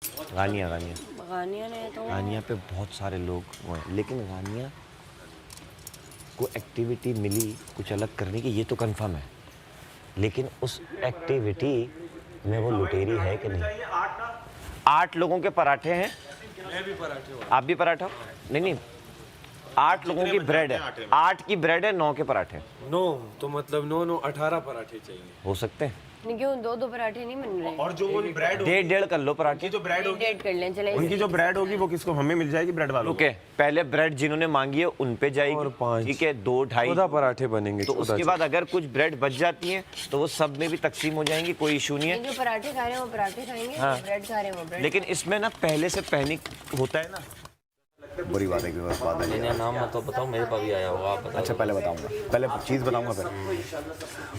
गानिया गानिया गानिया ने तो गानिया पे बहुत सारे लोग हुए हैं, लेकिन गानिया को एक्टिविटी मिली कुछ अलग करने की, ये तो कंफर्म है। लेकिन उस एक्टिविटी में वो लुटेरी है कि नहीं? 8 लोगों के पराठे हैं। मैं भी पराठे हूँ। आप भी पराठा? नहीं नहीं, 8 लोगों की ब्रेड है। 8 की ब्रेड है, 9 के पराठे। 9 तो मतलब 9 18 पराठे चाहिए। हो सकते हैं। नहीं, क्यों दो पराठे नहीं बन रहे? और जो वो ब्रेड डेढ़ कर लो पराठे। जो ब्रेड होगी, डेट कर लें चले। उनकी जो ब्रेड होगी वो किसको? हमें मिल जाएगी ब्रेड वालों को। ओके, पहले ब्रेड जिन्होंने मांगी है उन पे और जाएगी, 5 ठीक है, 2 2.5 14 पराठे बनेंगे। तो उसके बाद अगर कुछ ब्रेड बच जाती हैं तो वो सब में भी तकसीम हो जाएंगी, कोई इशू नहीं है। जो पराठे खा रहे हैं वो पराठे खाएंगे, हाँ। ब्रेड खा रहे हैं वो ब्रेड। लेकिन इसमें ना पहले से पैनिक होता है ना। बुरी बात है कि बस बात है। मैंने नाम मत तो बताओ, मेरे पास भी आया होगा, आप बताओ। अच्छा पहले बताऊंगा, पहले चीज़ बताऊंगा फिर।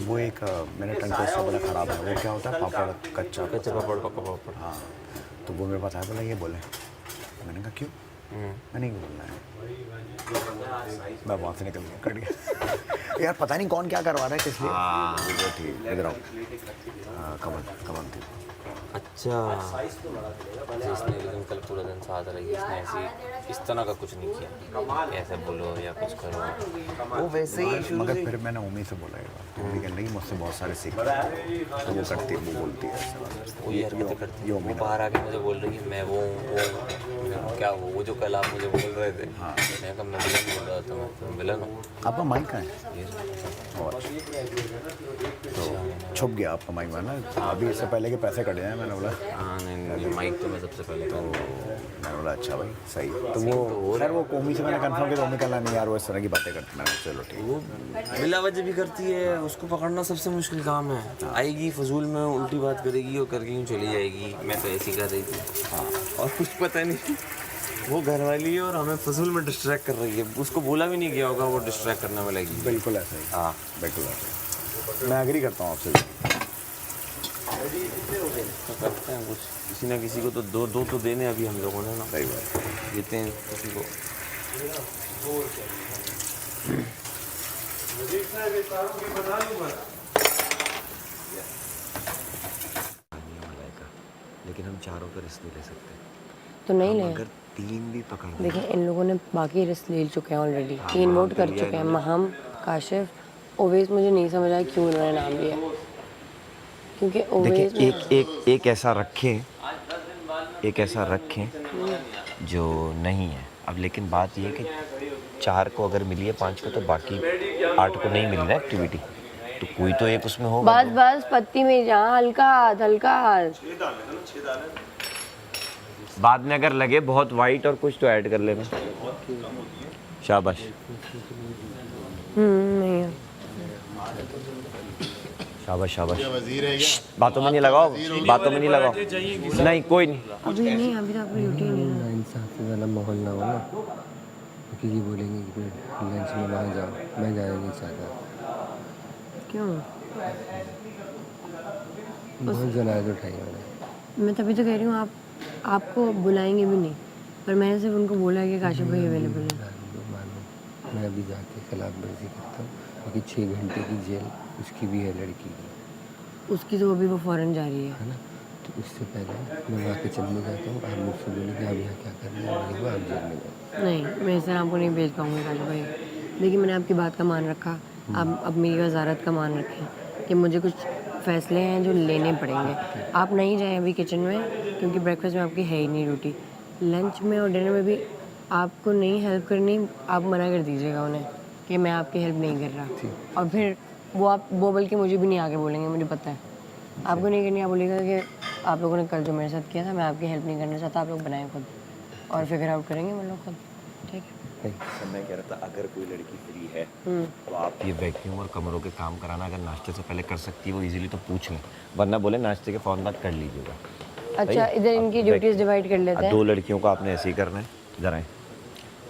वो एक मेरे टंग ट्विस्टर बड़ा ख़राब है। वो क्या होता है? पापड़ कच्चा पापड़ पका पापड़। हाँ, तो वो मेरे पास आया, बोला ये बोले। मैंने कहा क्यों? मैंने नहीं बोलना है। मैं वहाँ से निकल गया, कट गया। यार पता नहीं कौन क्या करवा रहा है, किस लिए। वो ठीक, इधर आओ। कमन थी। अच्छा, इसने लेकिन कल पूरा दिन साथ रही, इसने ऐसी इस तरह का कुछ नहीं किया, ऐसे बोलो या कुछ करो, वो वैसे ही शुरू मगर से। फिर मैंने उम्मीद से बोला ये बात, तो उम्मीद नहीं, मुझसे बहुत सारे सीख तो वो करती है, वो बोलती है ऐसे। वो ये हरकतें करती है। वो बाहर आके मुझे बोल रही है मैं वो क्या वो जो कल आप मुझे बोल रहे थे। हाँ। मैं कहा मैं विलन बोल रहा था, मैं विलन हूँ। आपका माइक कहाँ है? और तो छुप गया आपका माइक में ना, अभी इससे पहले के पैसे कटे हैं। मैंने बोला हाँ नहीं, माइक तो मैं सबसे पहले तो मैंने बोला अच्छा भाई सही। तो वो खैर वो कोमी से मैंने कंफर्म किया, तो उम्मीद करना नहीं यार वो इस तरह की बातें करती। मैंने चलो ठीक। वो बिला वजह भी करती है, उसको पकड़ना सबसे मुश्किल काम है। आएगी फजूल में उल्टी बात करेगी और करके यूँ चली जाएगी, मैं तो ऐसी कर रही थी। हाँ, और कुछ पता नहीं वो घर वाली है और हमें फजूल में डिस्ट्रैक्ट कर रही है। उसको बोला भी नहीं गया होगा, वो डिस्ट्रैक्ट करने में लगी। बिल्कुल ऐसा ही। हाँ बिल्कुल ऐसा ही। मैं एग्री करता हूँ आपसे। तो करते हैं कुछ, किसी ना किसी को तो दो तो देने अभी हम लोगों ने ना। सही बात। देते हैं किसी को। लेकिन हम चारों पर रिस्क नहीं ले सकते। तो नहीं हम ले। अगर 3 भी पकड़ लें, देखिए इन लोगों ने बाकी रिस्क ले चुके हैं ऑलरेडी, 3 वोट कर चुके हैं। महम, काशिफ, ओवैस। मुझे नहीं समझ आया क्यों उन्होंने नाम लिया, क्योंकि ओवैस देखिए एक ऐसा रखें जो नहीं है। अब लेकिन बात ये है कि 4 को अगर मिली है 5 को, तो बाकी 8 को नहीं मिल रहा है एक्टिविटी, तो कोई तो एक उसमें होगा। बस पत्ती में जहाँ हल्का हाथ। बाद में अगर लगे बहुत वाइट और कुछ तो ऐड कर लेना। शाबाश। नहीं है। शाबाश। बातों में नहीं लगाओ। नहीं कोई नहीं। अभी नहीं, अभी तो आपकी ड्यूटी नहीं है। इंसाफ वाला माहौल ना हो ना, क्योंकि ये बोलेंगे कि लंच में वहाँ जाओ, मैं जाना नहीं चाहता। क्यों? बहुत जनाज उठाई मैंने। मैं तभी तो कह रही हूँ आपको बुलाएंगे भी नहीं, पर मैंने सिर्फ उनको बोला है कि काशिफ भाई अवेलेबल है। मानो मैं अभी जाके खिलाफ वर्जी करता हूँ, क्योंकि 6 घंटे की जेल उसकी भी है, लड़की की। उसकी तो अभी वो फ़ौरन जा रही है ना, तो इससे पहले मैं वहाँ के चलने जाता हूँ। आप मुझसे बोलेंगे आप यहाँ क्या कर रहे हैं, बोलेंगे आप जेल में जाओ। नहीं, मैं इस तरह आपको नहीं भेज पाऊँगी काशिफ भाई। देखिए मैंने आपकी बात का मान रखा, आप अब मेरी वजारत का मान रखें कि मुझे कुछ फ़ैसले हैं जो लेने पड़ेंगे। आप नहीं जाएं अभी किचन में, क्योंकि ब्रेकफास्ट में आपकी है ही नहीं ड्यूटी। लंच में और डिनर में भी आपको नहीं हेल्प करनी, आप मना कर दीजिएगा उन्हें कि मैं आपकी हेल्प नहीं कर रहा। और फिर वो बल्कि मुझे भी नहीं आगे बोलेंगे, मुझे पता है। आपको नहीं करनी, आप बोलेगा कि आप लोगों ने कल जो मेरे साथ किया था, मैं आपकी हेल्प नहीं करना चाहता, आप लोग बनाएं खुद और फिगर आउट करेंगे हम लोग खुद। ठीक है। मैं कह रहा था अगर कोई लड़की फ्री है तो आप ये वैक्यूम और कमरों के काम कराना अगर नाश्ते से पहले कर सकती है वो इजीली, तो पूछ लें, वरना बोले नाश्ते के फ़ौरन बाद कर लीजिएगा। अच्छा, इधर इनकी ड्यूटीज डिवाइड कर लेते हैं। 2 लड़कियों को आपने ऐसे ही करना है। जरा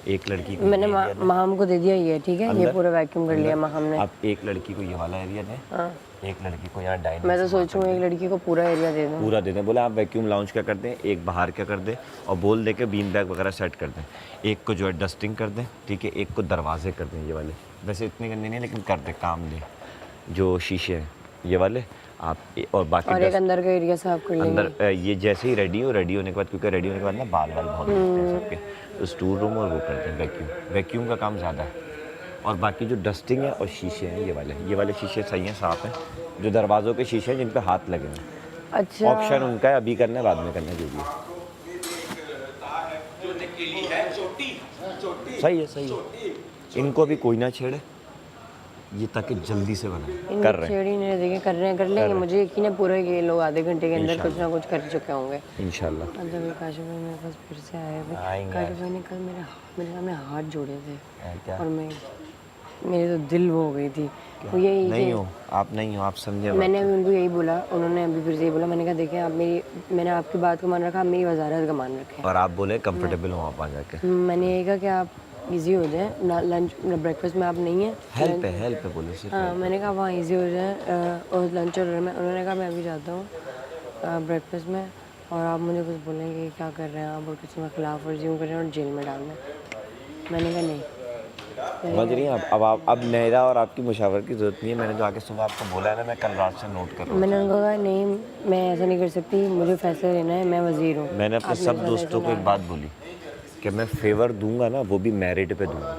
एक लड़की को मैंने महम को दे दिया ये, ठीक है, ये पूरा वैक्यूम कर लिया महम ने। आप एक लड़की को ये वाला एरिया दें। हाँ। एक लड़की को यहाँ डाइनिंग। मैं तो सोच रही हूँ एक लड़की को पूरा एरिया दे दूँ। पूरा दे दें। बोले आप वैक्यूम लाउंज क्या कर दें, एक बाहर क्या कर दें, और बोल दे के बीन बैग वगैरह सेट कर दें। एक को जो है डस्टिंग कर दें, ठीक है, एक को दरवाजे कर दें ये वाले। वैसे इतने करने नहीं, लेकिन कर दें काम दे, जो शीशे हैं ये वाले। आप और बाकी और एक dust- अंदर का एरिया साफ कर लेंगे। अंदर ये जैसे ही रेडी होने के बाद, क्योंकि रेडी होने के बाद ना बाल बहुत उठते हैं सबके, तो स्टोर रूम और वो करते हैं वैक्यूम का काम ज़्यादा है। और बाकी जो डस्टिंग है और शीशे हैं ये वाले शीशे सही हैं, साफ़ हैं। जो दरवाज़ों के शीशे हैं जिन पे हाथ लगे हैं, अच्छा ऑप्शन उनका है, अभी करना है बाद में करना है, जो भी है। सही है। इनको भी कोई ना छेड़े, ये ताकि जल्दी से बनाए। कर रहे हैं छेड़ी नहीं देंगे, कर लेंगे। मुझे यकीन है पूरा ये लोग आधे घंटे के अंदर कुछ ना कुछ कर चुके होंगे इंशाल्लाह। मतलब ये काशिफ भाई मेरे पास फिर से आए थे। आएंगे। काशिफ भाई ने कल मेरे सामने हाथ जोड़े थे क्या? और मेरी तो दिल वो हो गई थी। वो यही नहीं हो आप समझे। मैंने अभी उनको यही बोला, उन्होंने अभी फिर से यही बोला। मैंने कहा देखें मैंने आपकी बात को मान रखा, आप मेरी वजारत का मान रखें। और आप बोले कंफर्टेबल हो आप आ जाके। मैंने यही कहा कि आप इजी हो जाए ना, लंच ब्रेकफास्ट में आप नहीं है। हेल्प है बोले सिर्फ। हाँ मैंने कहा वहाँ इजी हो जाए और लंच और में। उन्होंने कहा मैं अभी जाता हूँ ब्रेकफास्ट में और आप मुझे कुछ बोलेंगे क्या कर रहे हैं आप और किसी में खिलाफ वर्जी कर रहे हैं और जेल में डालना। मैंने कहा नहीं। समझ रही हैं अब मेरा और आपकी मुशावरत की ज़रूरत नहीं है। मैंने जो आगे सुबह आपको बोला है ना, मैं कल रात से नोट कर रहा हूँ। मैंने उनको कहा नहीं मैं ऐसा नहीं कर सकती, मुझे फैसला लेना है, मैं वज़ीर हूँ। मैंने अपने सब दोस्तों को एक बात बोली कि मैं फेवर दूंगा ना, वो भी मेरिट पे दूंगा।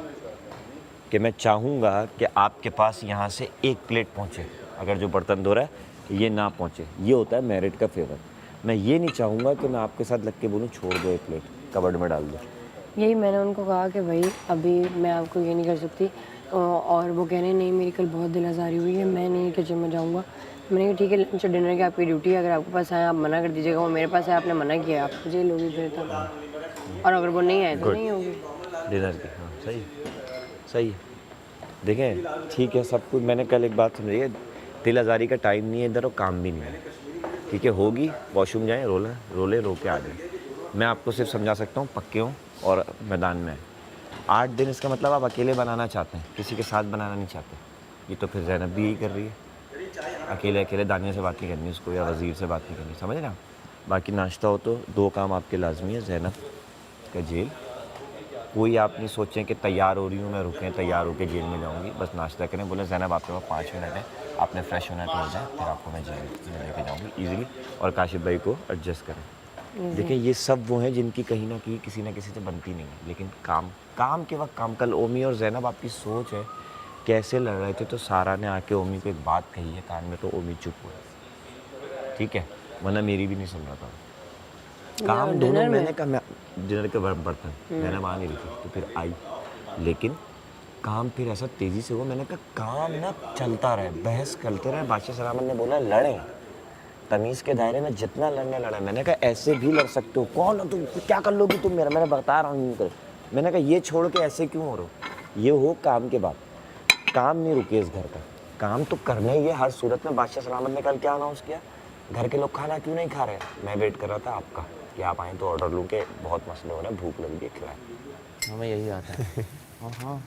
कि मैं चाहूँगा कि आपके पास यहाँ से एक प्लेट पहुँचे, अगर जो बर्तन धो रहा है ये ना पहुँचे, ये होता है मेरिट का फेवर। मैं ये नहीं चाहूँगा कि मैं आपके साथ लग के बोलूँ छोड़ दो, एक प्लेट कबर्ड में डाल दो। यही मैंने उनको कहा कि भाई अभी मैं आपको ये नहीं कर सकती। और वो कह रहे हैं नहीं मेरी कल बहुत दिल आज़ारी हुई है, मैं नहीं किचन में जाऊँगा। मैंने कहा ठीक है लंच और डिनर की आपकी ड्यूटी है, अगर आपके पास आए आप मना कर दीजिएगा। वो मेरे पास है, आपने मना किया, आप मुझे लोगी फिर तक। और अगर वो नहीं आए तो नहीं होगी डिनर की। हाँ सही है। देखें ठीक है सब कुछ। मैंने कल एक बात समझिए, दिल आज़ारी का टाइम नहीं है इधर और काम भी नहीं है। ठीक है होगी, वॉशरूम जाएँ, रोले रो के आ जाए। मैं आपको सिर्फ समझा सकता हूँ, पक्के हों और मैदान में 8 दिन, इसका मतलब आप अकेले बनाना चाहते हैं, किसी के साथ बनाना नहीं चाहते। ये तो फिर ज़ैनब भी यही कर रही है, अकेले दानिया से बात नहीं करनी उसको, या वज़ीर से बात नहीं करनी, समझ रहे हैं। बाकी नाश्ता हो तो 2 काम आपके लाजमी है, ज़ैनब का जेल। कोई आप नहीं सोचें कि तैयार हो रही हूँ मैं, रुकें तैयार होकर जेल में जाऊँगी, बस नाश्ता करें। बोले ज़ैनब आपके पास 5 मिनट है, आपने फ्रेश होना है तो हो जाए, फिर आपको मैं जेल में लेके जाऊँगी ईज़िली। और काशिफ भाई को एडजस्ट करें। देखिए ये सब वो हैं जिनकी कहीं ना कहीं किसी ना किसी से बनती नहीं है, लेकिन काम के वक्त काम। कल ओमी और ज़ैनब आपकी सोच है कैसे लड़ रहे थे, तो सारा ने आके ओमी को एक बात कही है कान में, तो ओमी चुप हुई। ठीक है, वरना मेरी भी नहीं सुन रहा था। काम दोनों, मैंने कहा मैं डिनर के बर्तन मैंने मान नहीं रही थी, तो फिर आई, लेकिन काम फिर ऐसा तेज़ी से हुआ। मैंने कहा काम ना चलता रहे, बहस करते रहे। बादशाह सलामत ने बोला लड़ें, तमीज़ के दायरे में जितना लड़ने लड़ा। मैंने कहा ऐसे भी लड़ सकते हो, कौन हो तुम, क्या कर लोगी तुम मेरा, मैंने बता रहा हूँ कर। मैंने कहा ये छोड़ के ऐसे क्यों हो रहे हो, ये हो काम के बाद। काम नहीं रुके इस घर का, काम तो करना ही है हर सूरत में। बादशाह सलामत ने कल क्या अनाउंस किया, घर के लोग खाना क्यों नहीं खा रहे। मैं वेट कर रहा था आपका कि आप आएँ तो ऑर्डर लूँ, के बहुत मसले हो रहे हैं, भूख लग गई, खिलाएं। हमें यही आता है। हाँ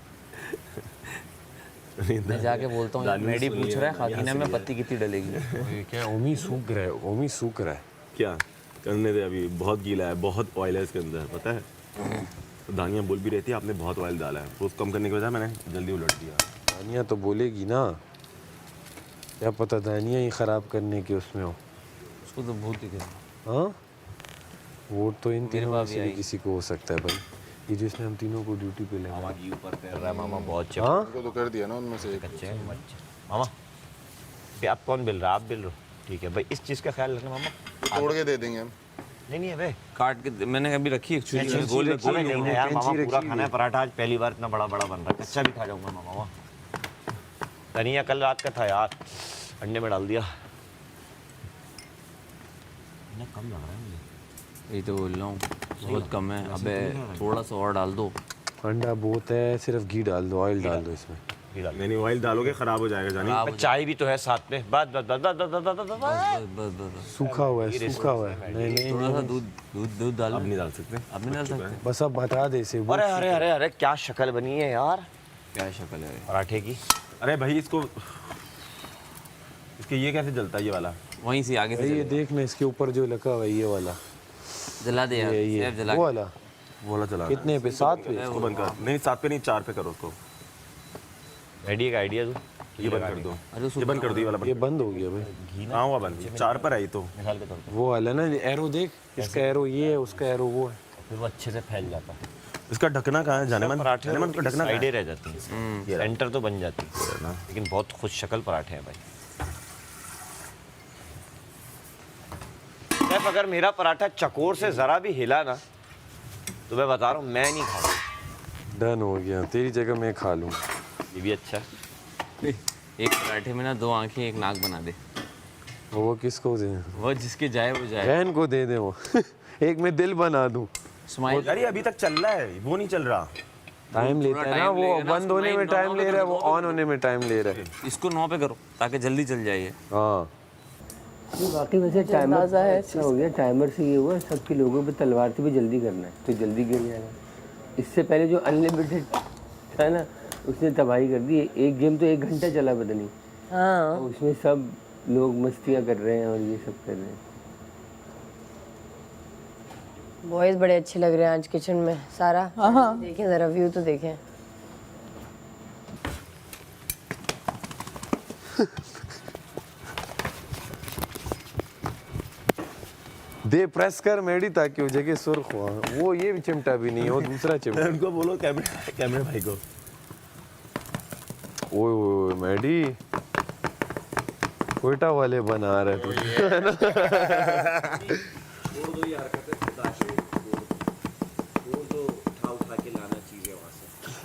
मैं जाके बोलता हूँ मेडी पूछ रहा है खातीना में पत्ती कितनी डलेगी। क्या ओमी सूख रहा है। क्या करने दे, अभी बहुत गीला है, बहुत ऑयल है इसके अंदर, पता है। दानिया बोल भी रहती है आपने बहुत ऑयल डाला है, वो कम करने की वजह मैंने जल्दी उलट दिया। दानिया तो बोलेगी ना, क्या पता दानिया ही ख़राब करने के उसमें हो। उसको तो भूत ही कहते। हाँ वो तो इन तीनों में पास से भी किसी को हो सकता है भाई, ये जिसने हम तीनों को ड्यूटी पे ले। मामा की ऊपर कर रहा है मामा, बहुत हाँ उनको तो कर दिया ना उनमें से एक। कच्चे हैं बच्चे। मामा पे आप कौन बिल रहा है, आप बिल रहो। ठीक है भाई, इस चीज़ का ख्याल रखना मामा। तोड़ के दे देंगे हम। नहीं है भाई, काट के मैंने अभी रखी है अरे नहीं है यार मामा, पूरा खाना है। पराठा आज पहली बार इतना बड़ा बन रहा है, कच्चा भी खा जाऊंगा मामा। धनिया कल रात का था यार, अंडे में डाल दिया। कम लग रहा है मुझे, यही तो बोल रहा हूँ बहुत कम है। अबे थोड़ा सा और डाल दो। अंडा बहुत है, सिर्फ घी डाल दो, ऑयल डाल दो इसमें। नहीं ऑयल डालोगे खराब हो जाएगा जानी। चाय भी तो है साथ में। बस सूखा हुआ है, सूखा हुआ है। नहीं थोड़ा सा दूध डालो। अब नहीं डाल सकते, अब नहीं डाल सकते। बस अब बता दे इसे। अरे अरे अरे अरे क्या शक्ल बनी है यार क्या शक्ल है पराठे की। अरे भाई इसको, इसके ये कैसे जलता है ये वाला। वहीं से आगे से ये देख ना, इसके ऊपर जो लगा हुआ है ये वाला, जला दे यार, ये सैफ जला वो वाला। वो वाला चला कितने पे, 7 पे? इसको बंद कर। नहीं 7 पे नहीं, 4 पे करो उसको। रेडी का आइडिया तू ये बंद कर दो, ये बंद कर दो, ये वाला ये बंद बंद हो गया भाई। हाँ हुआ बंद, 4 पर आई तो मिसाल के तौर पर वो वाला ना एरो देख, इसका एरो ये है, उसका एरो वो है। फिर वो अच्छे से फैल जाता है। इसका ढकना कहाँ है? जाने मन पराठे जाने मन का ढकना कहाँ साइडें है? रह जाती हैं, सेंटर तो बन जाती है, लेकिन बहुत खुश शक्ल पराठे हैं भाई। शेफ, अगर मेरा पराठा चकोर से जरा भी हिला ना तो मैं बता रहा हूँ मैं नहीं खाऊंगा। डन हो गया, तेरी जगह मैं खा लूँगा। ये भी अच्छा है। एक पराठे में ना 2 आंखें 1 नाक बना दे, वो किसको दे? वो जिसके जाए वो जाए। बहन को दे दे वो। एक में दिल बना दूँ। स्माइल। यार ये अभी तक चल रहा है, वो नहीं चल रहा। टाइम लेता है ना, वो बंद होने में टाइम ले रहा है, वो ऑन होने में टाइम ले रहा है। इसको 9 पे करो ताकि जल्दी चल जाए ये। हाँ बाकी वैसे टाइमर अच्छा हो गया, टाइमर से ये हुआ सबके लोगों पे तलवार से भी जल्दी करना है तो जल्दी गिर जाएगा। इससे पहले जो अनलिमिटेड था ना उसने तबाही कर दी। एक गेम तो 1 घंटा चला पता नहीं। हाँ उसमें सब लोग मस्तियाँ कर रहे हैं और ये सब कर रहे हैं। बॉयज बड़े अच्छे लग रहे हैं आज किचन में। सारा देखें ज़रा व्यू तो देखें। दे प्रेस कर मेडी ताकि वो जगह सुर्ख हो। वो ये भी चिमटा भी नहीं है, वो दूसरा चिमटा। उनको बोलो कैमरे भाई को। ओए ओए मेडी, कोयटा वाले बना रहे तू।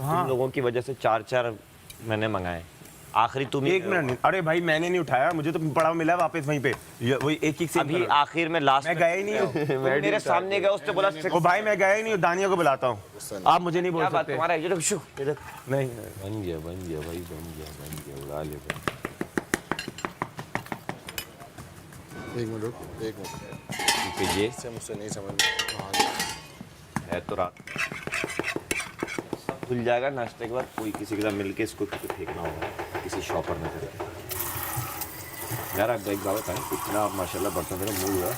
तुम लोगों की वजह से 4-4 मैंने मंगाए, आखिरी तुम ही 1 मिनट नहीं, अरे भाई मैंने नहीं उठाया, मुझे तो पड़ा मिला वापस वहीं पे। वही एक से अभी आखिर में लास्ट मैं गया ही नहीं हूँ। तुम मेरे सामने गए, उसने बोला ओ भाई मैं गया ही नहीं हूँ, दानिया को बुलाता हूँ। आप मुझे नहीं बोल क्या बात सकते। तुम्हारा? इधर शू, इधर नहीं बन गया भाई, बन गया उड़ा ले भाई। 1 मिनट रुक, 1 मिनट। क्योंकि ये इससे मुझसे नहीं समझ में है तो रात सब धुल जाएगा। नाश्ते के बाद कोई किसी के साथ मिलके इसको फेंकना होगा किसी शॉपर में करके। यार आप एक बात है, इतना आप माशाल्लाह बर्तन मेरा मूड हुआ है।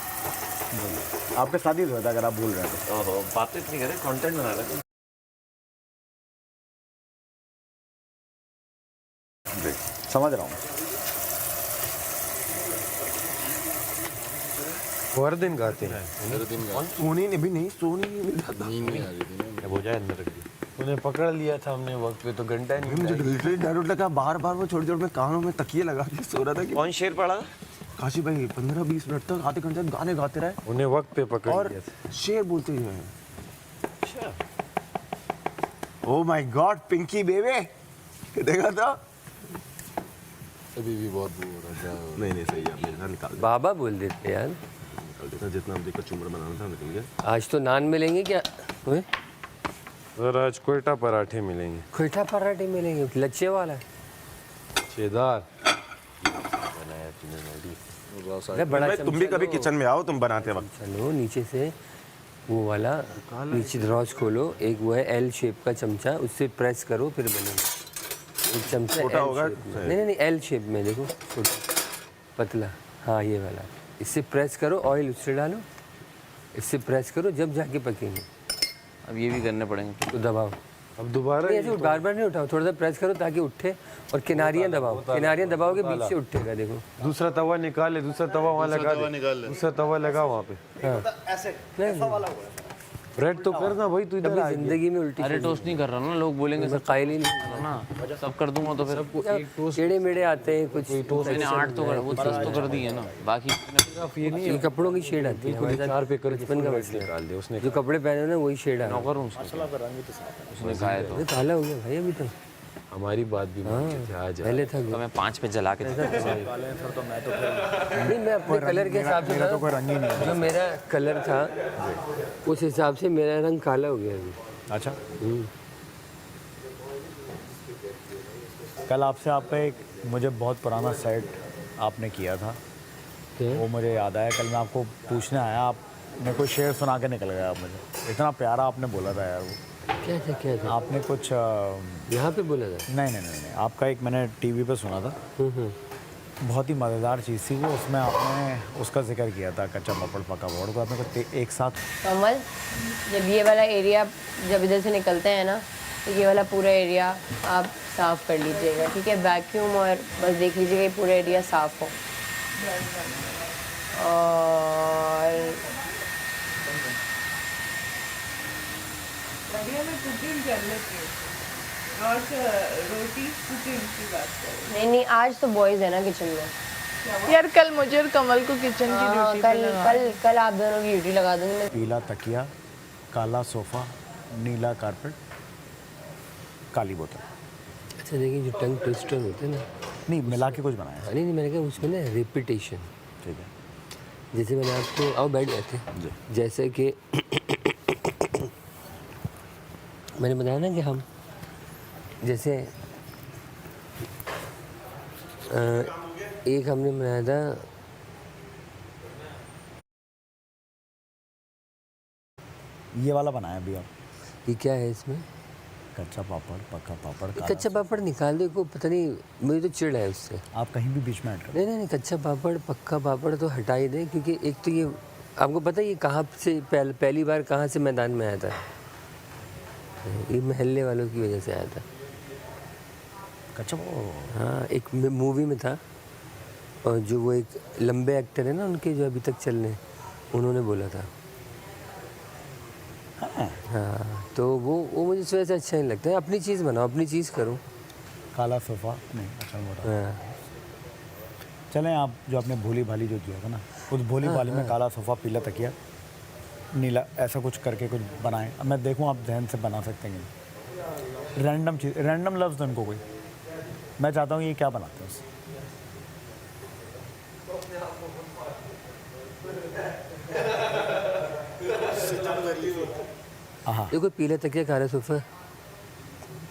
आपके साथ ही होता अगर आप भूल रहे थे। ओहो, बातें इतनी करें, कंटेंट बना रहे थे। समझ रहा हूँ। वो हर दिन गाते हैं। मेरे दिन का सोनी ने भी नहीं, सोनी नहीं मिल रहा था। नींद नहीं आ रही थी ना। अब हो जाए अंदर रख दी। उन्हें पकड़ लिया था हमने वक्त पे तो घंटा नहीं मुझे लिटरली डर लगा, बार बार वो छोटे छोटे में कानों में तकिए लगा के सो रहा था कि कौन शेर पड़ा? काशी भाई 15-20 मिनट तक आधे घंटे तक गाने गाते रहे उन्हें वक्त पे पकड़ और लिया था। शेर बोलते हुए। ओह माय गॉड, पिंकी बेबे देखा था? अभी भी बहुत बोर हो रहा है। नहीं नहीं सही है, आपने ना निकाल बाबा बोल देते यार। देता, जितना हम देखो चुमड़ बनाना था निकल गया। आज तो नान मिलेंगे क्या? ओए, और आज कोयटा पराठे मिलेंगे, खोटा पराठे मिलेंगे, लच्छे वाला। छेदार। अरे बड़ा भाई, तुम भी कभी किचन में आओ, तुम बनाते वक्त। चलो नीचे से वो वाला नीचे दराज खोलो, एक वो है एल शेप का चमचा, उससे प्रेस करो फिर बनेगा। एक चमचा छोटा L होगा? shape में। नहीं एल शेप में देखो, छोटा पतला। हाँ ये वाला, इससे प्रेस करो, ऑयल उससे डालो, इससे प्रेस करो, जब जाके पकेंगे। अब ये भी करने पड़ेंगे। तो दबाओ, अब दोबारा नहीं ऐसे बार बार नहीं उठाओ, थोड़ा सा प्रेस करो ताकि उठे, और किनारियाँ दबाओ, किनारियाँ दबाओगे बीच से उठेगा। देखो दूसरा तवा निकाल ले, दूसरा तवा वहाँ लगा दे, दूसरा तवा लगा वहाँ पे। हाँ ब्रेड तो करना भाई, तू इधर आ कभी गया। जिंदगी में उल्टी अरे टोस्ट नहीं कर रहा ना, लोग बोलेंगे सब कायल ही नहीं ना, सब कर दूंगा तो फिर टेढ़े मेढ़े आते हैं कुछ। मैंने 8 तो कर, वो 10 तो कर दिए ना, बाकी ये कपड़ों की शेड आती है हमारे साथ। 4 पे कर बचपन का मसला है। निकाल दे उसने। जो कपड़े पहने हो ना वही शेड आ रहा है। नौकर हूँ उसने कहा है तो। अरे काला हो गया भाई अभी तो। हमारी बात भी मानते थे, आ जा। पहले था तो मैं 5 पे जला के नहीं, मैं अपने कलर के हिसाब से था, जो मेरा कलर था उस हिसाब से मेरा रंग काला हो गया अभी। अच्छा, कल आपसे आपका एक मुझे बहुत पुराना सेट आपने किया था, वो मुझे याद आया। कल मैं आपको पूछने आया, आप मेरे को शेर सुना के निकल गया। आप मुझे इतना प्यारा आपने बोला था यार। वो क्या था? आपने कुछ यहाँ पे बोला था? नहीं, आपका एक मैंने टीवी पे सुना था, बहुत ही मज़ेदार चीज़ थी वो। उसमें आपने उसका जिक्र किया था, कच्चा पापड़ पका पापड़ को आपने कुछ एक साथ। कमल, जब ये वाला एरिया जब इधर से निकलते हैं ना तो ये वाला पूरा एरिया आप साफ़ कर लीजिएगा, ठीक है। वैक्यूम और बस देख लीजिएगा ये पूरा एरिया साफ़ हो। और मैं कुकिंग कर लेती हूँ और रोटी कुकिंग की बात करें। नहीं नहीं, आज तो बॉयज़ है ना किचन में। यार कल मुझे और कमल को किचन की हाँ, ड्यूटी कल कल कल आप दोनों की ड्यूटी लगा दूंगी मैं। पीला तकिया, काला सोफ़ा, नीला कारपेट, काली बोतल। अच्छा देखिए, जो टंग ट्विस्टर होते हैं ना, नहीं, मिला के कुछ बनाया है। नहीं, मैंने कहा उसमें ना रिपीटेशन, ठीक है। जैसे मैंने आपको आओ बैठ जाते हैं, जैसे कि मैंने बताया ना कि हम जैसे एक हमने बनाया था, ये वाला बनाया अभी आप। ये क्या है इसमें? कच्चा पापड़, पक्का पापड़, काला कच्चा पापड़ निकाल दो, को पता नहीं, मुझे तो चिढ़ है उससे। आप कहीं भी बीच में ऐड करो। नहीं, कच्चा पापड़ पक्का पापड़ तो हटा ही दें, क्योंकि एक तो ये आपको पता है ये कहाँ से पहली बार कहाँ से मैदान में आया था? ये महल्ले वालों की वजह से आया था। कच्चा हाँ, एक मूवी में था, और जो वो एक लंबे एक्टर है ना उनके, जो अभी तक चल रहे हैं, उन्होंने बोला था। हाँ, तो वो मुझे इस वजह से अच्छा नहीं लगता है। अपनी चीज़ बनाओ, अपनी चीज़ करो। काला सोफ़ा नहीं, अच्छा मोटा। हाँ, चलें, आप जो आपने भोली भाली जो दिया था ना, उस भोली भाली में काला सोफ़ा, पीला तकिया, नीला, ऐसा कुछ करके कुछ बनाएं। अब मैं देखूं आप जहन से बना सकते हैं। रैंडम चीज़, रैंडम लफ्ज़ उनको कोई, मैं चाहता हूँ ये क्या बनाते हैं उससे। हाँ, देखो, पीला तकिया काला सोफ़ा,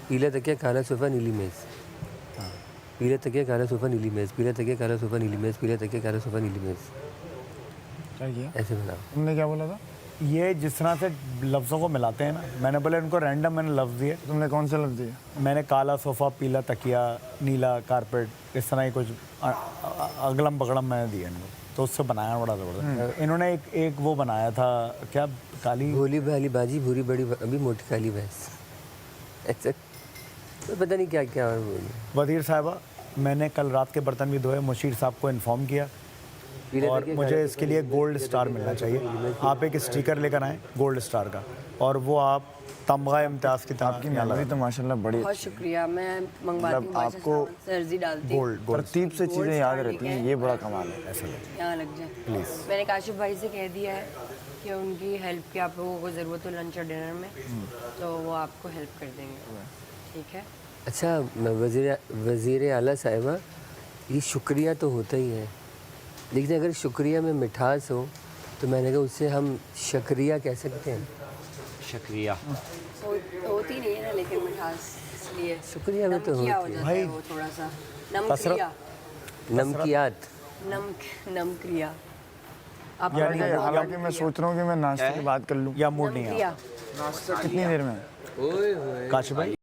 पीला तकिया काला सोफ़ा नीली मेज़, पीला तकिया काला सोफ़ा नीली मेज़, पीला तकिया काला सोफ़ा नीली मेज़, पीला तकिया काला सोफ़ा नीली मेज़, क्या किया? ऐसे बनाओ। तुमने क्या बोला था? ये जिस तरह से लफ्ज़ों को मिलाते हैं ना, मैंने बोला इनको रैंडम मैंने लफ्ज़ दिए। तुमने कौन सा लफ्ज़ दिया? मैंने काला सोफ़ा, पीला तकिया, नीला कारपेट, इस तरह ही कुछ अगलम बगड़म मैंने दिया इनको, तो उससे बनाया बड़ा ज़बरदस्त। इन्होंने एक वो बनाया था, क्या, काली भोली भाली बाजी, भूरी बड़ी अभी मोटी काली भैंस, ऐसा तो पता नहीं क्या क्या और बोली। वज़ीर साहिबा, मैंने कल रात के बर्तन भी धोए, मुशीर साहब को इन्फॉर्म किया, और मुझे इसके लिए गोल्ड स्टार मिलना चाहिए। आप एक स्टिकर लेकर आएँ गोल्ड स्टार का, और वो आप तमगा इम्तियाज़ की तरफ की मेमोरी तो माशाल्लाह बड़ी बहुत शुक्रिया, मैं मंगवाती हूँ। आपको सर्जी डालती हूँ, गोल्ड तरतीब से चीज़ें याद रहती हैं, ये बड़ा कमाल है। ऐसा यहाँ लग जाए प्लीज़। मैंने काशिफ भाई से कह दिया है कि उनकी हेल्प की आप लोगों को ज़रूरत हो लंच और डिनर में, तो वो आपको हेल्प कर देंगे, ठीक है। अच्छा, वज़ीर आला साहिबा, ये शुक्रिया तो होता ही है, लेकिन अगर शुक्रिया में मिठास हो तो मैंने कहा उससे हम शकरिया कह सकते हैं। शुक्रिया होती नहीं है ना, लेकिन मिठास इसलिए शुक्रिया में तो नमकिया हो होती है। जाता है वो थोड़ा सा नमक्रिया, नमकियात, नमक्रिया। आप हालांकि मैं सोच रहा हूँ कि मैं नाश्ते की बात कर लूँ, या मूड नहीं है नमक्रिया नाश्ता कितनी देर में? काशिफ भाई।